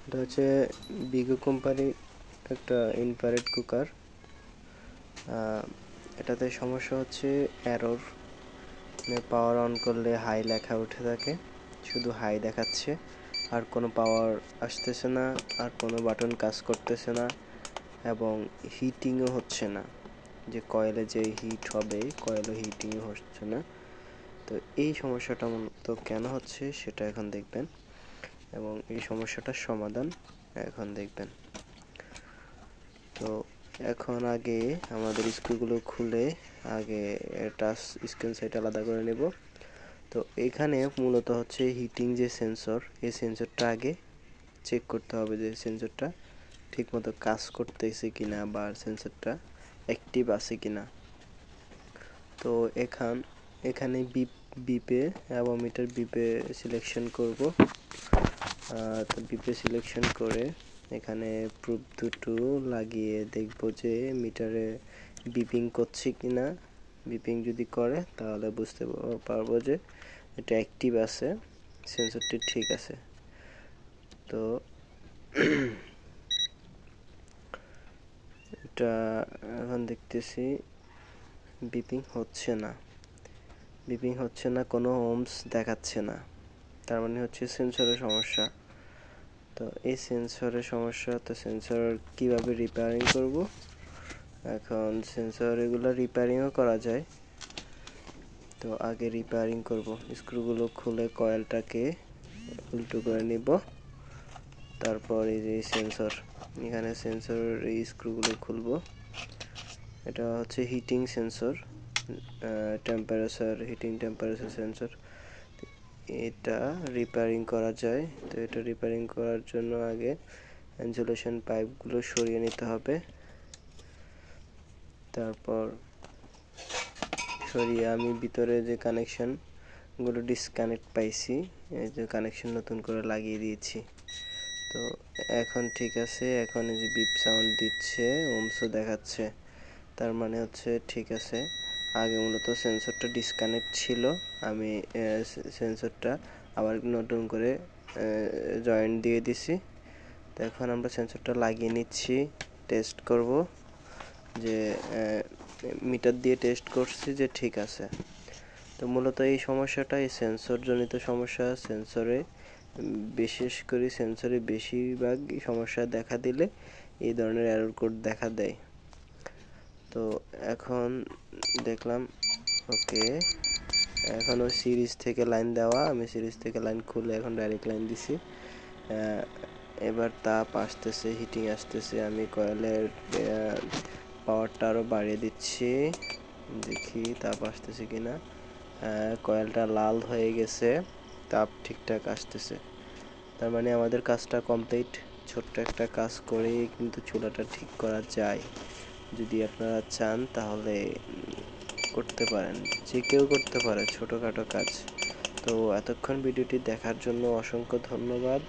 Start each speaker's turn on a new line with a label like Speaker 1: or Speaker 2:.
Speaker 1: এটা হচ্ছে বিগো কোম্পানির একটা ইনফ্রারেড কুকার। এটাতে সমস্যা হচ্ছে এরর, পাওয়ার অন করলে হাই লেখা উঠে থাকে, শুধু হাই দেখাচ্ছে, আর কোনো পাওয়ার আসতেছে না, আর কোনো বাটন কাজ করতেছে না, এবং হিটিংও হচ্ছে না। যে কয়েলে যে হিট হবে, কয়েলও হিটিংও হচ্ছে না। তো এই সমস্যাটা মূলত কেন হচ্ছে সেটা এখন দেখবেন, এবং এই সমস্যাটার সমাধান এখন দেখবেন। তো এখন আগে আমাদের স্ক্রুগুলো খুলে আগে টাচ স্ক্রিন সাইড আলাদা করে নেব। তো এখানে মূলত হচ্ছে হিটিং যে সেন্সর, এই সেন্সরটা আগে চেক করতে হবে যে সেন্সরটা ঠিকমতো কাজ করতেছে কিনা বা সেন্সরটা অ্যাক্টিভ আছে কিনা। তো এখানে বিপে এবং মিটার বিপে সিলেকশন করব। তো বিপে সিলেকশন করে এখানে প্রুফ দুটো লাগিয়ে দেখব যে মিটারে বিপিং করছে কিনা। বিপিং যদি করে তাহলে বুঝতে পারবো যে এটা অ্যাক্টিভ আছে, সেন্সরটি ঠিক আছে। তো এটা এখন দেখতেছি বিপিং হচ্ছে না, কোনো ওহমস দেখাচ্ছে না, তার মানে হচ্ছে সেন্সরের সমস্যা। তো এই সেন্সরের সমস্যা, তো সেন্সর কিভাবে রিপেয়ারিং করব? এখন সেন্সর এগুলো রিপেয়ারিংও করা যায়। তো আগে রিপেয়ারিং করব, স্ক্রুগুলো খুলে কয়েলটাকে উল্টো করে নিব। তারপর এই যে সেন্সর, এখানে সেন্সরের এই স্ক্রুগুলো খুলব। এটা হচ্ছে heating sensor, heating temperature sensor. এটা রিপেয়ারিং করা যায়। তো এটা রিপেয়ারিং করার জন্য আগে ইনসুলেশন পাইপগুলো সরিয়ে নিতে হবে। তারপর সরিয়ে আমি ভিতরে যে কানেকশনগুলো ডিসকানেক্ট পাইছি, এই যে কানেকশন নতুন করে লাগিয়ে দিয়েছি। তো এখন ঠিক আছে, এখন এই যে বিপ সাউন্ড দিচ্ছে, ওহমসও দেখাচ্ছে, তার মানে হচ্ছে ঠিক আছে। আগে মূলত সেন্সরটা ডিসকানেক্ট ছিল, আমি সেন্সরটা আবার নতুন করে জয়েন্ট দিয়ে দিছি। তো এখন আমরা সেন্সরটা লাগিয়ে নিচ্ছি, টেস্ট করব যে মিটার দিয়ে টেস্ট করছি যে ঠিক আছে। তো মূলত এই সমস্যাটা এই সেন্সর জনিত সমস্যা। বিশেষ করে সেন্সরে বেশিরভাগ সমস্যা দেখা দিলে এই ধরনের এরর কোড দেখা দেয়। তো এখন দেখলাম ওকে, এখন ওই সিরিজ থেকে লাইন দেওয়া, আমি সিরিজ থেকে লাইন খুলে এখন ডাইরেক্ট লাইন দিছি। এবার তাপ আসতেছে, হিটিং আসতেছে, আমি কয়েলের পাওয়ারটা আরও বাড়িয়ে দিচ্ছি, দেখি তাপ আসতেছে কিনা। কয়েলটা লাল হয়ে গেছে, তাপ ঠিকঠাক আসতেছে, তার মানে আমাদের কাজটা কমপ্লিট। ছোট্ট একটা কাজ করেই কিন্তু চুলাটা ঠিক করা যায়। যদি আপনারা চান তাহলে করতে পারেন, যে কেউ করতে পারে ছোটখাটো কাজ। তো এতক্ষণ ভিডিওটি দেখার জন্য অসংখ্য ধন্যবাদ।